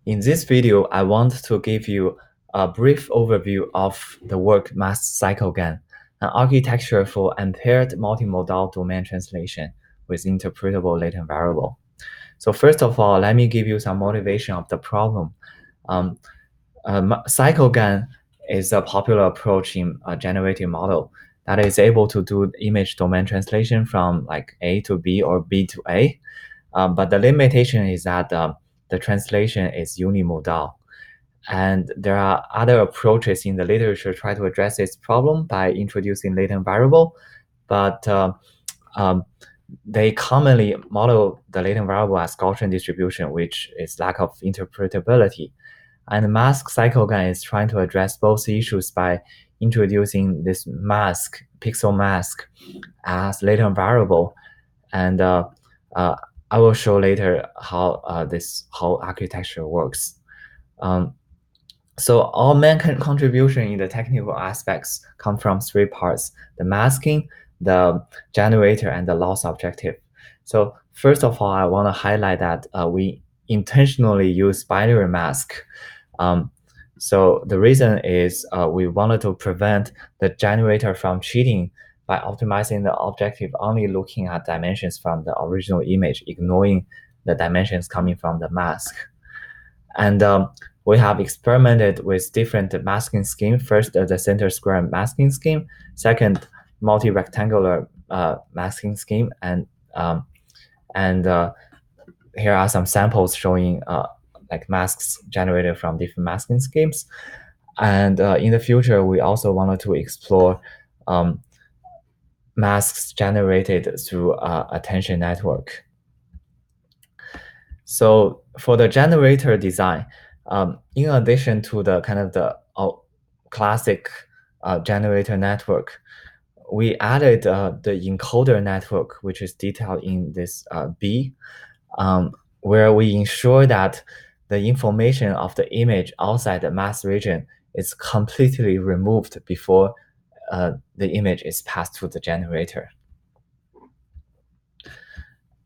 In this video, I want to give you a brief overview of the work masked CycleGAN, an architecture for unpaired multimodal domain translation with interpretable latent variable. So first of all, let me give you some motivation of the problem. Um, CycleGAN is a popular approach in a generative model that is able to do image domain translation from like A to B or B to A. But the limitation is that the translation is unimodal. And there are other approaches in the literature try to address this problem by introducing latent variable, but um, they commonly model the latent variable as Gaussian distribution, which is lack of interpretability. And mask CycleGAN is trying to address both issues by introducing this mask, pixel mask, as latent variable. And I will show later how this whole architecture works. So all main contribution in the technical aspects come from three parts: the masking, the generator, and the loss objective. So first of all, I want to highlight that we intentionally use binary mask. So the reason is we wanted to prevent the generator from cheating by optimizing the objective only looking at dimensions from the original image, ignoring the dimensions coming from the mask. And we have experimented with different masking scheme. First, the center square masking scheme. Second, multi-rectangular masking scheme. And here are some samples showing like masks generated from different masking schemes. And in the future, we also wanted to explore masks generated through attention network. So for the generator design, in addition to the kind of the classic generator network, we added the encoder network, which is detailed in this B, where we ensure that the information of the image outside the mask region is completely removed before the image is passed to the generator.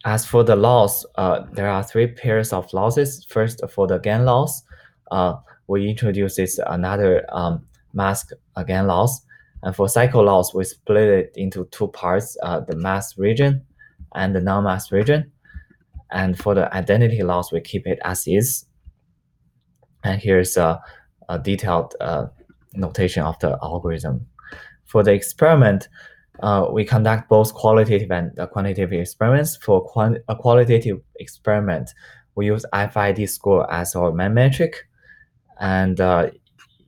As for the loss, there are three pairs of losses. First, for the GAN loss, we introduce this another mask GAN loss. And for cycle loss, we split it into two parts, the mask region and the non-mask region. And for the identity loss, we keep it as is. And here's a detailed notation of the algorithm. For the experiment, we conduct both qualitative and quantitative experiments. For a qualitative experiment, we use FID score as our main metric, and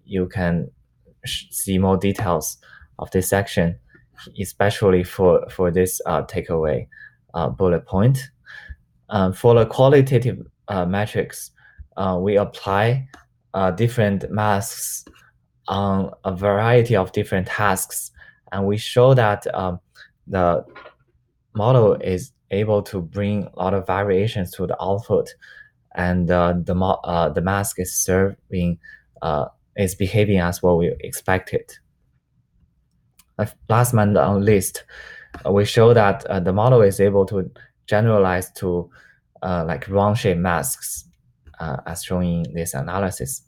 you can see more details of this section, especially for this takeaway bullet point. For the qualitative metrics, we apply different masks on a variety of different tasks, and we show that the model is able to bring a lot of variations to the output, and the mask is behaving as what we expected. Last but not least, we show that the model is able to generalize to like round-shaped masks, as shown in this analysis.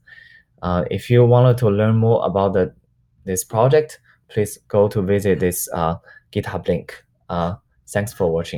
If you wanted to learn more about this project, please go to visit this GitHub link. Thanks for watching.